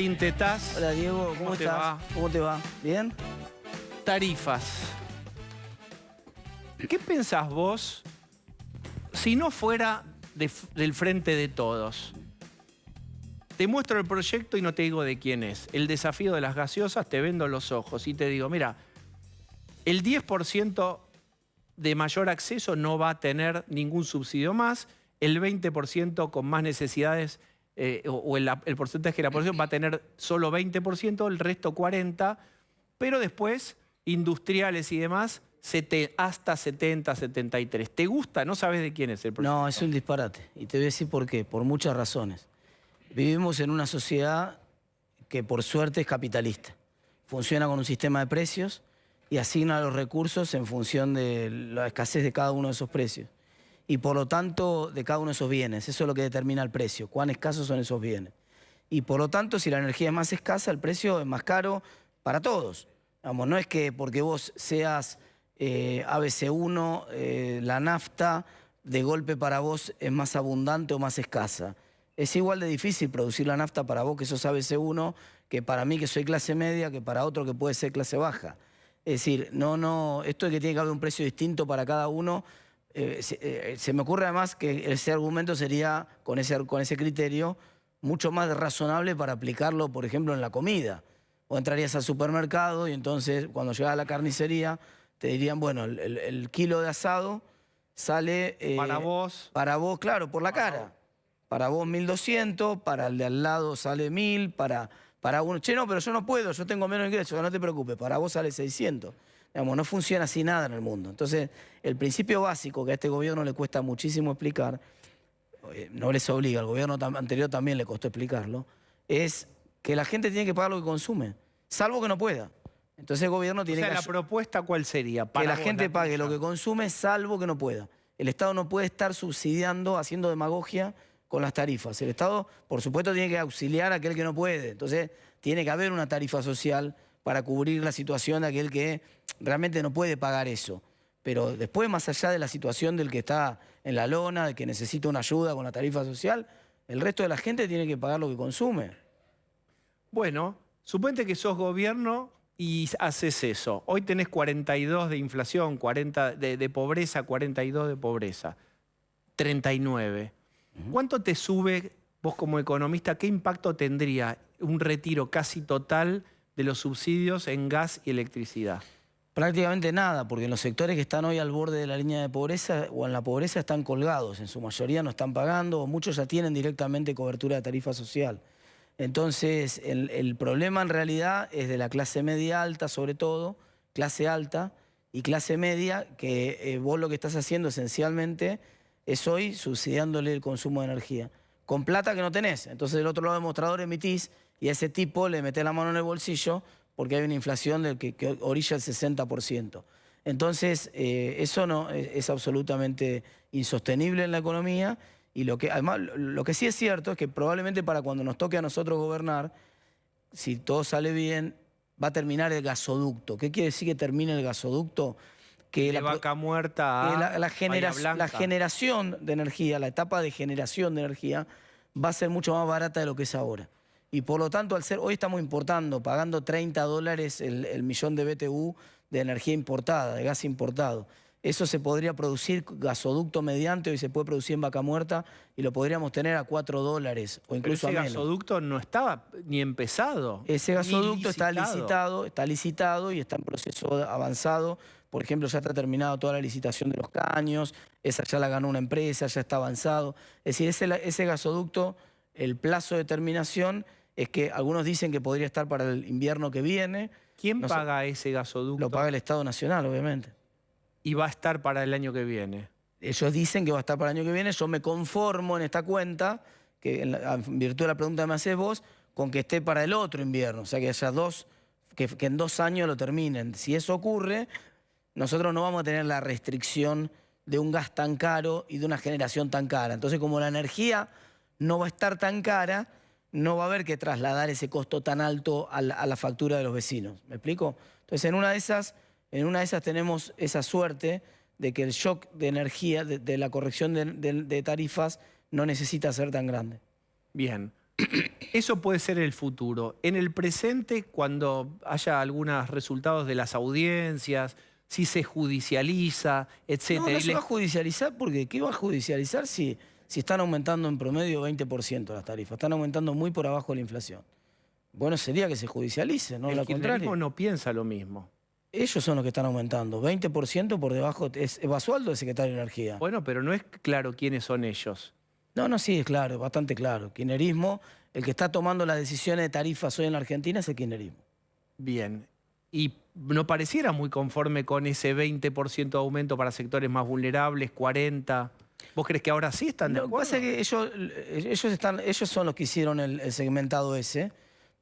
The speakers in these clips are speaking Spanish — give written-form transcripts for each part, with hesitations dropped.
Martín Tetaz. Hola Diego, ¿cómo te estás? va? ¿Cómo te va? ¿Bien? Tarifas. ¿Qué pensás vos si no fuera del frente de todos? Te muestro el proyecto y no te digo de quién es. El desafío de las gaseosas, te vendo los ojos y te digo, mira, el 10% de mayor acceso no va a tener ningún subsidio más, el 20% con más necesidades el porcentaje de la población va a tener solo 20%, el resto 40%, pero después industriales y demás hasta 70, 73. ¿Te gusta? ¿No sabes de quién es el proyecto? No, es un disparate. Y te voy a decir por qué. Por muchas razones. Vivimos en una sociedad que por suerte es capitalista. Funciona con un sistema de precios y asigna los recursos en función de la escasez de cada uno de esos precios. Y por lo tanto, de cada uno de esos bienes. Eso es lo que determina el precio, cuán escasos son esos bienes. Y por lo tanto, si la energía es más escasa, el precio es más caro para todos. Vamos, no es que porque vos seas ABC1, la nafta, de golpe para vos es más abundante o más escasa. Es igual de difícil producir la nafta para vos que sos ABC1, que para mí que soy clase media, que para otro que puede ser clase baja. Es decir, esto de que tiene que haber un precio distinto para cada uno, se me ocurre además que ese argumento sería, con ese criterio, mucho más razonable para aplicarlo, por ejemplo, en la comida. O entrarías al supermercado y entonces cuando llegas a la carnicería te dirían, bueno, el kilo de asado sale... para vos. Para vos, claro, por la cara. Para vos 1.200, para el de al lado sale 1.000, para uno... Che, no, pero yo no puedo, yo tengo menos ingresos, no te preocupes, para vos sale 600. Digamos, no funciona así nada en el mundo. Entonces, el principio básico que a este gobierno le cuesta muchísimo explicar, no les obliga, al gobierno anterior también le costó explicarlo, es que la gente tiene que pagar lo que consume, salvo que no pueda. Entonces el gobierno tiene ¿la propuesta cuál sería? Que la gente pague lo que consume, salvo que no pueda. El Estado no puede estar subsidiando, haciendo demagogia con las tarifas. El Estado, por supuesto, tiene que auxiliar a aquel que no puede. Entonces, tiene que haber una tarifa social para cubrir la situación de aquel que realmente no puede pagar eso. Pero después, más allá de la situación del que está en la lona, del que necesita una ayuda con la tarifa social, el resto de la gente tiene que pagar lo que consume. Bueno, suponte que sos gobierno y haces eso. Hoy tenés 42 de inflación, 40 de pobreza, 42 de pobreza, 39. ¿Cuánto te sube, vos como economista, qué impacto tendría un retiro casi total de los subsidios en gas y electricidad? Prácticamente nada, porque en los sectores que están hoy al borde de la línea de pobreza o en la pobreza están colgados, en su mayoría no están pagando o muchos ya tienen directamente cobertura de tarifa social. Entonces el problema en realidad es de la clase media alta sobre todo, clase alta y clase media, que vos lo que estás haciendo esencialmente es hoy subsidiándole el consumo de energía, con plata que no tenés. Entonces del otro lado del mostrador emitís y a ese tipo le metés la mano en el bolsillo porque hay una inflación que orilla el 60%. Entonces eso no es absolutamente insostenible en la economía y además lo que sí es cierto es que probablemente para cuando nos toque a nosotros gobernar, si todo sale bien, va a terminar el gasoducto. ¿Qué quiere decir que termine el gasoducto? Que de Vaca Muerta a la generación de energía, la etapa de generación de energía va a ser mucho más barata de lo que es ahora. Y por lo tanto, hoy estamos importando, pagando $30 el millón de BTU de energía importada, de gas importado. Eso se podría producir gasoducto mediante, hoy se puede producir en Vaca Muerta y lo podríamos tener a $4 o incluso a menos. Ese gasoducto no estaba ni empezado. Ese gasoducto está licitado y está en proceso avanzado. Por ejemplo, ya está terminada toda la licitación de los caños, esa ya la ganó una empresa, ya está avanzado. Es decir, ese gasoducto, el plazo de terminación es que algunos dicen que podría estar para el invierno que viene. ¿Quién paga ese gasoducto? Lo paga el Estado Nacional, obviamente. ¿Y va a estar para el año que viene? Ellos dicen que va a estar para el año que viene. Yo me conformo en esta cuenta, que en virtud de la pregunta que me haces vos, con que esté para el otro invierno. O sea, que haya que en 2 años lo terminen. Si eso ocurre, nosotros no vamos a tener la restricción de un gas tan caro y de una generación tan cara. Entonces, como la energía no va a estar tan cara, no va a haber que trasladar ese costo tan alto a la factura de los vecinos. ¿Me explico? Entonces, en una de esas tenemos esa suerte de que el shock de energía, de la corrección de tarifas, no necesita ser tan grande. Bien. Eso puede ser el futuro. En el presente, cuando haya algunos resultados de las audiencias, si se judicializa, etcétera. No, no se va a judicializar porque ¿qué va a judicializar si están aumentando en promedio 20% las tarifas? Están aumentando muy por abajo de la inflación. Bueno, sería que se judicialice, no El lo contrario. kirchnerismo no piensa lo mismo. Ellos son los que están aumentando. 20% por debajo. Es Basualdo el secretario de Energía. Bueno, pero no es claro quiénes son ellos. No, sí, es claro, bastante claro. Kirchnerismo, el que está tomando las decisiones de tarifas hoy en la Argentina es el kirchnerismo. Bien. Y no pareciera muy conforme con ese 20% de aumento para sectores más vulnerables, 40%. ¿Vos crees que ahora sí están de acuerdo? Lo que pasa es que ellos son los que hicieron el segmentado ese,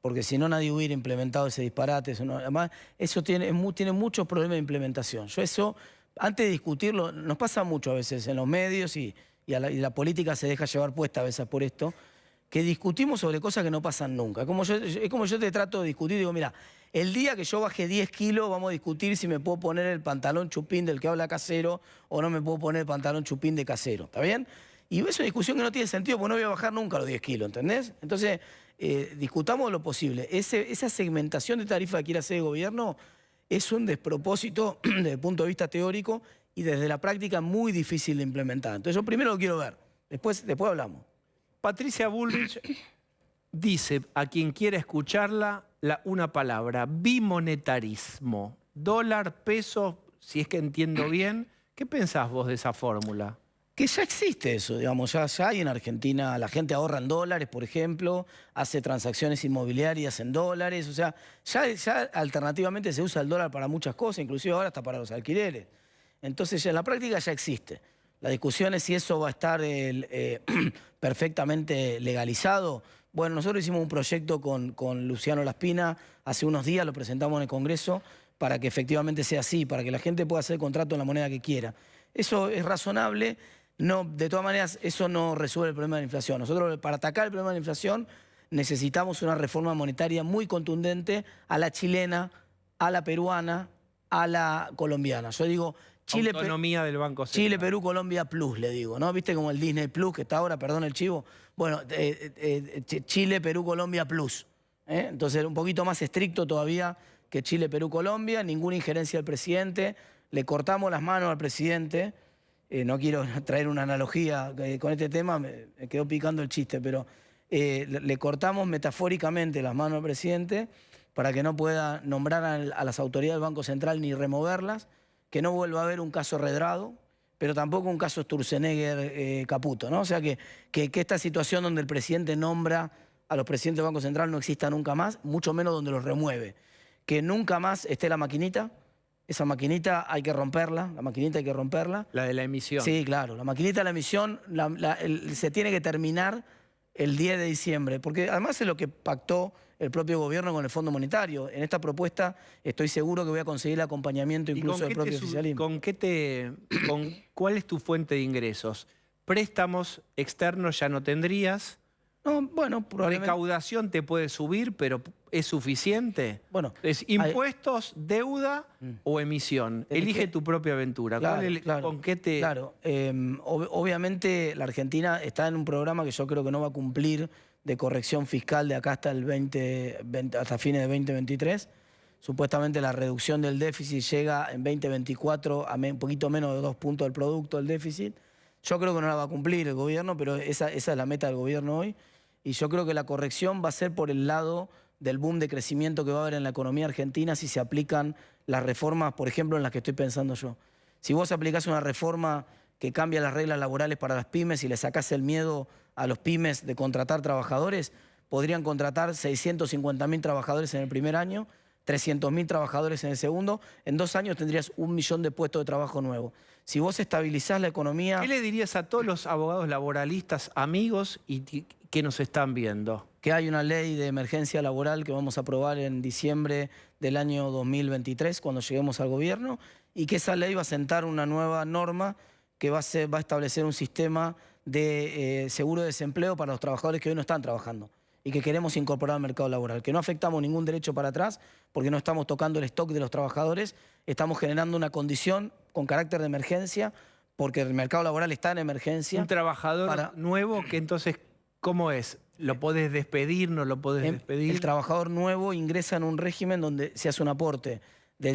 porque si no nadie hubiera implementado ese disparate. Además, eso tiene muchos problemas de implementación. Yo eso, antes de discutirlo, nos pasa mucho a veces en los medios y la política se deja llevar puesta a veces por esto, que discutimos sobre cosas que no pasan nunca. Es como yo te trato de discutir, digo, mira, el día que yo baje 10 kilos vamos a discutir si me puedo poner el pantalón chupín del que habla Casero o no me puedo poner el pantalón chupín de Casero, ¿está bien? Y es una discusión que no tiene sentido porque no voy a bajar nunca los 10 kilos, ¿entendés? Entonces, discutamos lo posible. Esa segmentación de tarifa que quiere hacer el gobierno es un despropósito desde el punto de vista teórico y desde la práctica muy difícil de implementar. Entonces yo primero lo quiero ver, después hablamos. Patricia Bullrich dice a quien quiera escucharla una palabra: bimonetarismo. Dólar, peso, si es que entiendo bien. ¿Qué pensás vos de esa fórmula? Que ya existe eso, digamos, ya hay en Argentina, la gente ahorra en dólares, por ejemplo, hace transacciones inmobiliarias en dólares, o sea, ya alternativamente se usa el dólar para muchas cosas, inclusive ahora hasta para los alquileres. Entonces ya en la práctica ya existe. La discusión es si eso va a estar perfectamente legalizado. Bueno, nosotros hicimos un proyecto con Luciano Laspina hace unos días, lo presentamos en el Congreso, para que efectivamente sea así, para que la gente pueda hacer contrato en la moneda que quiera. Eso es razonable. No, de todas maneras, eso no resuelve el problema de la inflación. Nosotros, para atacar el problema de la inflación, necesitamos una reforma monetaria muy contundente a la chilena, a la peruana, a la colombiana. Yo digo, Autonomía del Banco Central. Chile, Perú, Colombia Plus, le digo, ¿no? ¿Viste como el Disney Plus que está ahora, perdón el chivo? Bueno, Chile, Perú, Colombia Plus. Entonces, un poquito más estricto todavía que Chile, Perú, Colombia, ninguna injerencia del presidente. Le cortamos las manos al presidente. No quiero traer una analogía con este tema, me quedó picando el chiste, pero le cortamos metafóricamente las manos al presidente para que no pueda nombrar a las autoridades del Banco Central ni removerlas, que no vuelva a haber un caso Redrado, pero tampoco un caso Sturzenegger-Caputo, ¿no? O sea, que esta situación donde el presidente nombra a los presidentes del Banco Central no exista nunca más, mucho menos donde los remueve. Que nunca más esté la maquinita. Esa maquinita hay que romperla, la maquinita hay que romperla. La de la emisión. Sí, claro, la maquinita de la emisión se tiene que terminar el 10 de diciembre, porque además es lo que pactó el propio gobierno con el Fondo Monetario. En esta propuesta estoy seguro que voy a conseguir el acompañamiento incluso del propio oficialismo. ¿Cuál es tu fuente de ingresos? ¿Préstamos externos ya no tendrías? No, bueno, probablemente. ¿Recaudación te puede subir, pero es suficiente? Bueno, ¿es impuestos, deuda o emisión? Elige tu propia aventura. Claro, ¿Con qué te...? Claro, obviamente la Argentina está en un programa que yo creo que no va a cumplir de corrección fiscal de acá hasta hasta fines de 2023. Supuestamente la reducción del déficit llega en 2024 a un poquito menos de 2 puntos del producto del déficit. Yo creo que no la va a cumplir el gobierno, pero esa es la meta del gobierno hoy. Y yo creo que la corrección va a ser por el lado del boom de crecimiento que va a haber en la economía argentina si se aplican las reformas, por ejemplo, en las que estoy pensando yo. Si vos aplicás una reforma que cambia las reglas laborales para las pymes y le sacás el miedo a los pymes de contratar trabajadores, podrían contratar 650.000 trabajadores en el primer año, 300.000 trabajadores en el segundo. En 2 años tendrías 1 millón de puestos de trabajo nuevos. Si vos estabilizás la economía... ¿Qué le dirías a todos los abogados laboralistas, amigos y que nos están viendo? Que hay una ley de emergencia laboral que vamos a aprobar en diciembre del año 2023, cuando lleguemos al gobierno, y que esa ley va a sentar una nueva norma que va a establecer un sistema de seguro de desempleo para los trabajadores que hoy no están trabajando y que queremos incorporar al mercado laboral, que no afectamos ningún derecho para atrás porque no estamos tocando el stock de los trabajadores, estamos generando una condición con carácter de emergencia porque el mercado laboral está en emergencia. Un trabajador nuevo que entonces, ¿cómo es? ¿Lo podés despedir, no lo podés despedir? El trabajador nuevo ingresa en un régimen donde se hace un aporte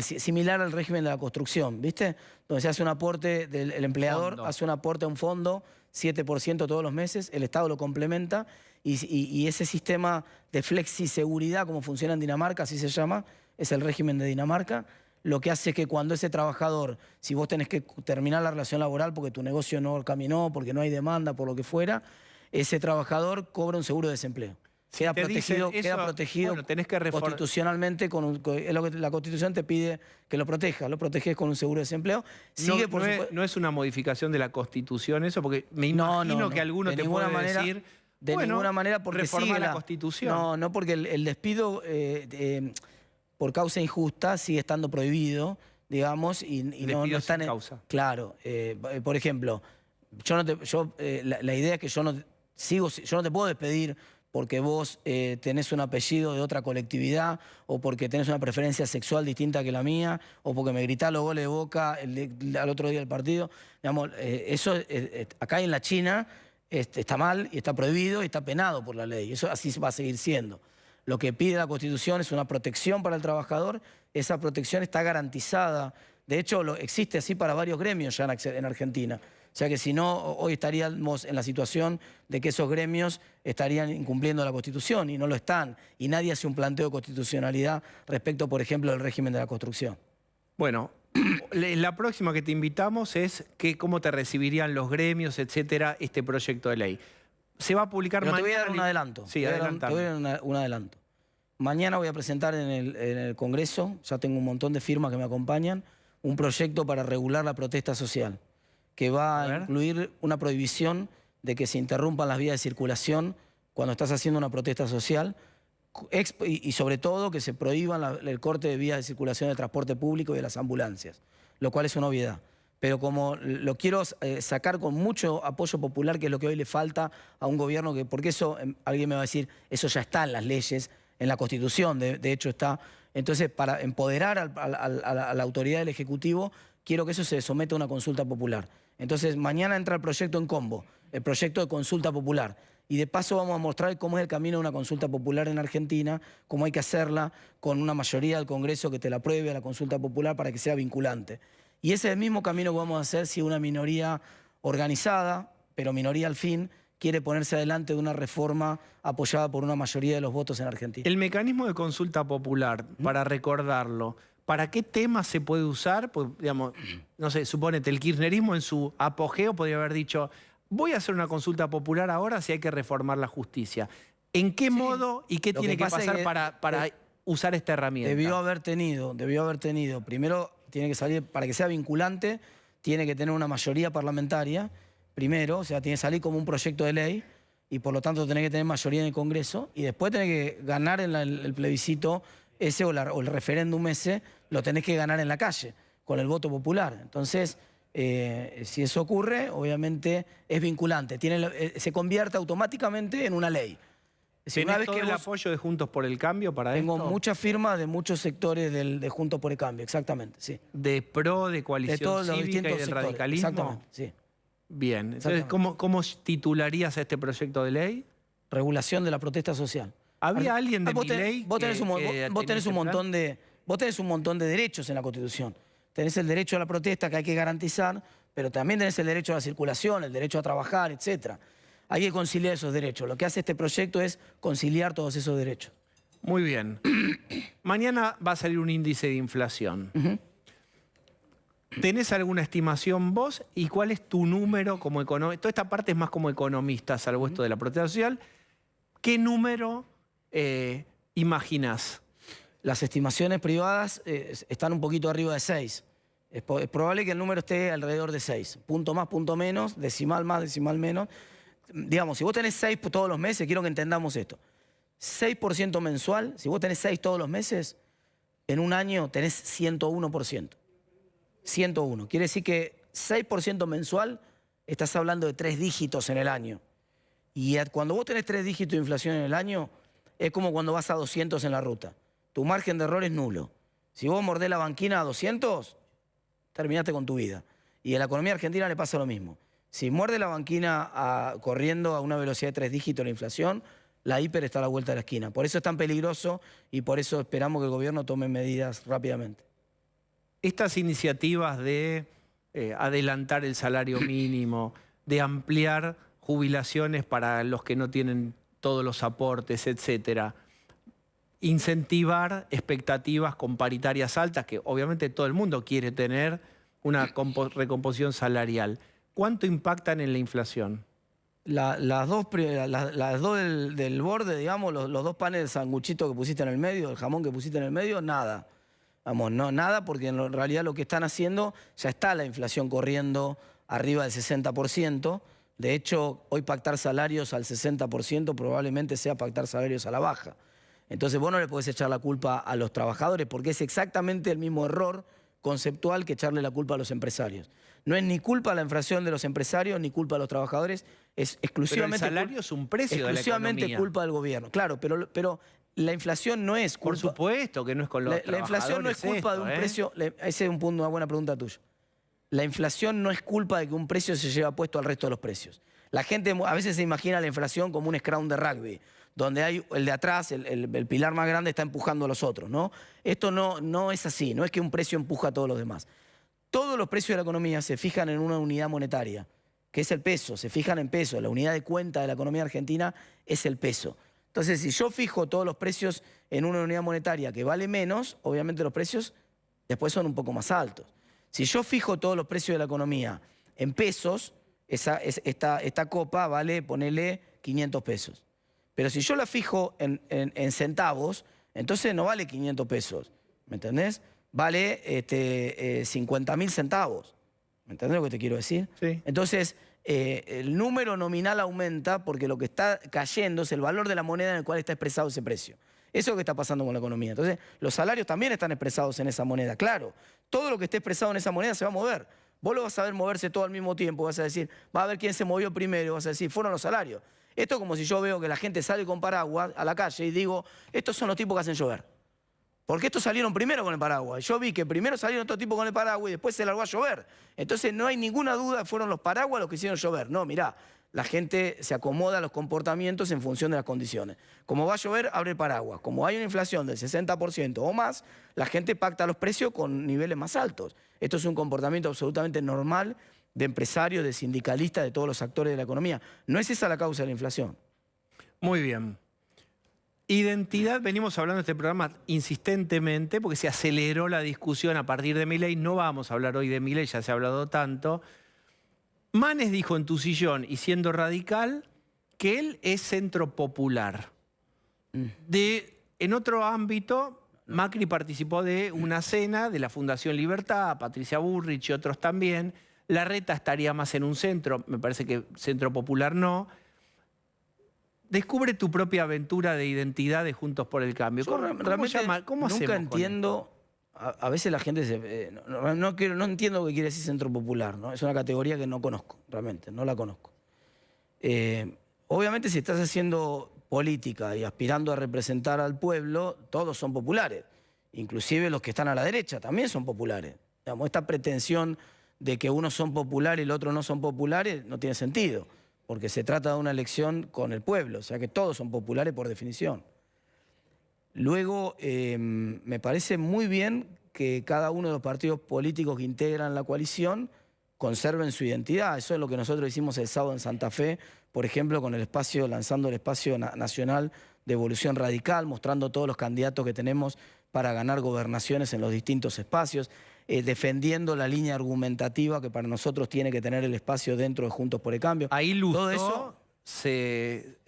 similar al régimen de la construcción, ¿viste? Donde se hace un aporte, el empleador hace un aporte a un fondo, 7% todos los meses, el Estado lo complementa y ese sistema de flexiseguridad, como funciona en Dinamarca, así se llama, es el régimen de Dinamarca, lo que hace es que cuando ese trabajador, si vos tenés que terminar la relación laboral porque tu negocio no caminó, porque no hay demanda, por lo que fuera, ese trabajador cobra un seguro de desempleo. Queda protegido, bueno, tenés que constitucionalmente, es lo que la Constitución te pide que lo proteges con un seguro de desempleo. Sigue, no es una modificación de la Constitución eso, porque me imagino que alguno te puede decir... De ninguna manera, porque reforma la Constitución. No, porque el despido por causa injusta sigue estando prohibido, digamos, y no está en causa. Claro, por ejemplo, la idea es que yo no te puedo despedir porque vos tenés un apellido de otra colectividad o porque tenés una preferencia sexual distinta que la mía o porque me gritás los goles de Boca al otro día del partido. Digamos, eso acá en la China está mal y está prohibido y está penado por la ley. Eso así va a seguir siendo. Lo que pide la Constitución es una protección para el trabajador. Esa protección está garantizada. De hecho, existe así para varios gremios ya en Argentina. O sea que si no, hoy estaríamos en la situación de que esos gremios estarían incumpliendo la Constitución y no lo están. Y nadie hace un planteo de constitucionalidad respecto, por ejemplo, del régimen de la construcción. Bueno, la próxima que te invitamos es cómo te recibirían los gremios, etcétera, este proyecto de ley. Se va a publicar mañana. Te voy a dar un adelanto. Sí, te voy a dar un adelanto. Mañana voy a presentar en el Congreso, ya tengo un montón de firmas que me acompañan, un proyecto para regular la protesta social, que va a incluir una prohibición de que se interrumpan las vías de circulación cuando estás haciendo una protesta social y sobre todo que se prohíban el corte de vías de circulación de transporte público y de las ambulancias, lo cual es una obviedad. Pero como lo quiero sacar con mucho apoyo popular, que es lo que hoy le falta a un gobierno, porque eso, alguien me va a decir, eso ya está en las leyes, en la Constitución, de hecho está. Entonces, para empoderar a la autoridad del Ejecutivo, quiero que eso se someta a una consulta popular. Entonces, mañana entra el proyecto en combo, el proyecto de consulta popular. Y de paso vamos a mostrar cómo es el camino de una consulta popular en Argentina, cómo hay que hacerla con una mayoría del Congreso que te la apruebe a la consulta popular para que sea vinculante. Y ese es el mismo camino que vamos a hacer si una minoría organizada, pero minoría al fin, quiere ponerse adelante de una reforma apoyada por una mayoría de los votos en Argentina. El mecanismo de consulta popular, para recordarlo, ¿para qué temas se puede usar? Pues, digamos, no sé, supónete, el kirchnerismo en su apogeo podría haber dicho, voy a hacer una consulta popular ahora si hay que reformar la justicia. ¿En qué modo y qué tiene que pasar para usar esta herramienta? Debió haber tenido, primero tiene que salir, para que sea vinculante, tiene que tener una mayoría parlamentaria, primero, o sea, tiene que salir como un proyecto de ley y por lo tanto tiene que tener mayoría en el Congreso y después tiene que ganar en el plebiscito ese o el referéndum ese, lo tenés que ganar en la calle, con el voto popular. Entonces, si eso ocurre, obviamente es vinculante, se convierte automáticamente en una ley. ¿Tenés todo el apoyo de Juntos por el Cambio para esto? Tengo muchas firmas de muchos sectores de Juntos por el Cambio, exactamente, sí. ¿De PRO, de Coalición Cívica y del radicalismo? Exactamente, sí. Bien, entonces, ¿cómo titularías a este proyecto de ley? Regulación de la protesta social. ¿Había alguien de mi ley vos tenés un montón de derechos en la Constitución. Tenés el derecho a la protesta que hay que garantizar, pero también tenés el derecho a la circulación, el derecho a trabajar, etc. Hay que conciliar esos derechos. Lo que hace este proyecto es conciliar todos esos derechos. Muy bien. Mañana va a salir un índice de inflación. ¿Tenés alguna estimación vos? ¿Y cuál es tu número como economista? Toda esta parte es más como economista, salvo esto de la protesta social. ¿Qué número imaginás? Las estimaciones privadas están un poquito arriba de 6. Es probable que el número esté alrededor de 6. Punto más, punto menos, decimal más, decimal menos. Digamos, si vos tenés 6 todos los meses, quiero que entendamos esto. 6% mensual, si vos tenés 6 todos los meses, en un año tenés 101%. 101. Quiere decir que 6% mensual, estás hablando de 3 dígitos en el año. Y cuando vos tenés 3 dígitos de inflación en el año, es como cuando vas a 200 en la ruta. Tu margen de error es nulo. Si vos mordés la banquina a 200, terminaste con tu vida. Y en la economía argentina le pasa lo mismo. Si muerde la banquina corriendo a una velocidad de 3 dígitos la inflación, La hiper está a la vuelta de la esquina. Por eso es tan peligroso y por eso esperamos que el gobierno tome medidas rápidamente. Estas iniciativas de adelantar el salario mínimo, de ampliar jubilaciones para los que no tienen todos los aportes, etcétera, incentivar expectativas con paritarias altas, que obviamente todo el mundo quiere tener una recomposición salarial. ¿Cuánto impactan en la inflación? Las dos del borde, digamos, los dos panes de sanguchito que pusiste en el medio, el jamón que pusiste en el medio, nada. Vamos, no, nada, porque en realidad lo que están haciendo, ya está la inflación corriendo arriba del 60%. De hecho, hoy pactar salarios al 60% probablemente sea pactar salarios a la baja. Entonces vos no le podés echar la culpa a los trabajadores porque es exactamente el mismo error conceptual que echarle la culpa a los empresarios. No es ni culpa de la inflación de los empresarios ni culpa de los trabajadores, es exclusivamente... Pero el salario es un precio de la economía. Exclusivamente culpa del gobierno. Claro, pero la inflación no es culpa... Por supuesto que no es con los trabajadores. La inflación no es culpa de un precio... Ese es una buena pregunta tuya. La inflación no es culpa de que un precio se lleve puesto al resto de los precios. La gente a veces se imagina la inflación como un scrum de rugby, donde hay el de atrás, el pilar más grande está empujando a los otros, ¿no? Esto no es así, no es que un precio empuja a todos los demás. Todos los precios de la economía se fijan en una unidad monetaria, que es el peso, se fijan en peso. La unidad de cuenta de la economía argentina es el peso. Entonces, si yo fijo todos los precios en una unidad monetaria que vale menos, obviamente los precios después son un poco más altos. Si yo fijo todos los precios de la economía en pesos, esta copa vale, ponele 500 pesos. Pero si yo la fijo en centavos, entonces no vale 500 pesos, ¿me entendés? Vale 50.000 centavos. ¿Me entendés lo que te quiero decir? Sí. Entonces, el número nominal aumenta porque lo que está cayendo es el valor de la moneda en el cual está expresado ese precio. Eso es lo que está pasando con la economía. Entonces, los salarios también están expresados en esa moneda. Claro, todo lo que esté expresado en esa moneda se va a mover. Vos lo vas a ver moverse todo al mismo tiempo. Vas a decir, va a ver quién se movió primero. Vas a decir, fueron los salarios. Esto es como si yo veo que la gente sale con paraguas a la calle y digo, estos son los tipos que hacen llover. Porque estos salieron primero con el paraguas. Yo vi que primero salieron estos tipos con el paraguas y después se largó a llover. Entonces no hay ninguna duda, fueron los paraguas los que hicieron llover. No, mirá, la gente se acomoda a los comportamientos en función de las condiciones. Como va a llover, abre el paraguas. Como hay una inflación del 60% o más, la gente pacta los precios con niveles más altos. Esto es un comportamiento absolutamente normal de empresarios, de sindicalistas, de todos los actores de la economía. No es esa la causa de la inflación. Muy bien. Identidad, venimos hablando de este programa insistentemente porque se aceleró la discusión a partir de Milei. No vamos a hablar hoy de Milei, ya se ha hablado tanto. Manes dijo en tu sillón, y siendo radical, que él es centro popular. En otro ámbito, Macri participó de una cena de la Fundación Libertad, Patricia Bullrich y otros también. Larreta estaría más en un centro, me parece que centro popular no. Descubre tu propia aventura de identidad de Juntos por el Cambio. ¿Cómo nunca entiendo? A veces la gente no entiendo lo que quiere decir centro popular, ¿no? Es una categoría que no conozco, realmente, no la conozco. Obviamente si estás haciendo política y aspirando a representar al pueblo, todos son populares. Inclusive los que están a la derecha también son populares. Digamos, esta pretensión de que unos son populares y los otros no son populares no tiene sentido, porque se trata de una elección con el pueblo, o sea que todos son populares por definición. Luego, me parece muy bien que cada uno de los partidos políticos que integran la coalición conserven su identidad. Eso es lo que nosotros hicimos el sábado en Santa Fe, por ejemplo, con el espacio, lanzando el espacio nacional de Evolución Radical, mostrando todos los candidatos que tenemos para ganar gobernaciones en los distintos espacios, defendiendo la línea argumentativa que para nosotros tiene que tener el espacio dentro de Juntos por el Cambio. Ahí Lustó se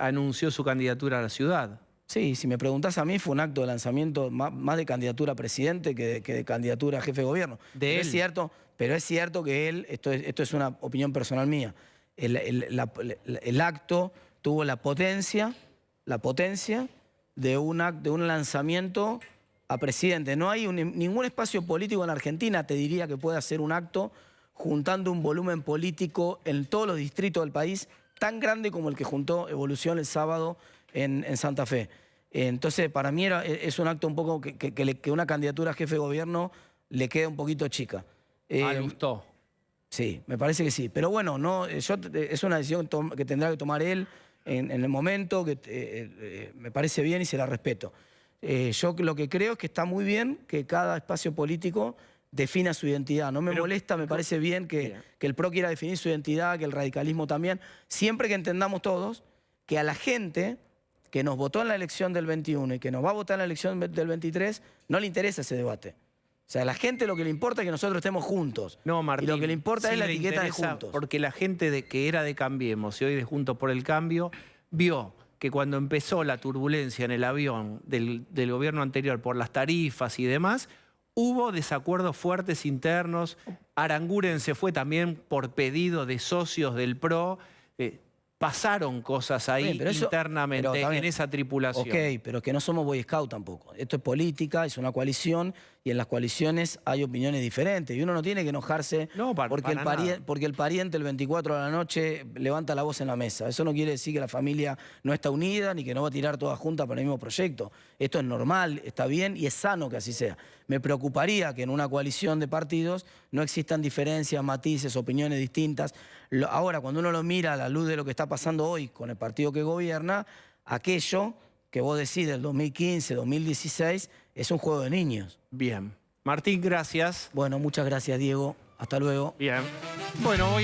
anunció su candidatura a la ciudad. Sí, si me preguntás a mí, fue un acto de lanzamiento más de candidatura a presidente que de candidatura a jefe de gobierno. Pero es cierto que él, esto es una opinión personal mía, el acto tuvo la potencia de un lanzamiento a presidente. No hay ningún espacio político en la Argentina, te diría, que pueda hacer un acto juntando un volumen político en todos los distritos del país tan grande como el que juntó Evolución el sábado en Santa Fe. Entonces, para mí es un acto un poco que una candidatura a jefe de gobierno le queda un poquito chica. Lustó. Sí, me parece que sí. Pero bueno, es una decisión que tendrá que tomar él en el momento, que me parece bien y se la respeto. Yo lo que creo es que está muy bien que cada espacio político defina su identidad. No me molesta, me parece bien que el PRO quiera definir su identidad, que el radicalismo también, siempre que entendamos todos que a la gente que nos votó en la elección del 21 y que nos va a votar en la elección del 23, no le interesa ese debate. O sea, a la gente lo que le importa es que nosotros estemos juntos. No, Martín, y lo que le importa sí es la le etiqueta de interesa, juntos. porque la gente que era de Cambiemos y hoy de Juntos por el Cambio vio que cuando empezó la turbulencia en el avión del gobierno anterior por las tarifas y demás, hubo desacuerdos fuertes internos. Aranguren se fue también por pedido de socios del PRO. Pasaron cosas ahí Bien, pero internamente en esa tripulación. Ok, pero que no somos Boy Scout tampoco. Esto es política, es una coalición y en las coaliciones hay opiniones diferentes. Y uno no tiene que enojarse porque el pariente el 24 de la noche levanta la voz en la mesa. Eso no quiere decir que la familia no está unida ni que no va a tirar toda junta para el mismo proyecto. Esto es normal, está bien y es sano que así sea. Me preocuparía que en una coalición de partidos no existan diferencias, matices, opiniones distintas. Ahora, cuando uno lo mira a la luz de lo que está pasando hoy con el partido que gobierna, aquello que vos decís del 2015, 2016, es un juego de niños. Bien. Martín, gracias. Bueno, muchas gracias, Diego. Hasta luego. Bien. Bueno, voy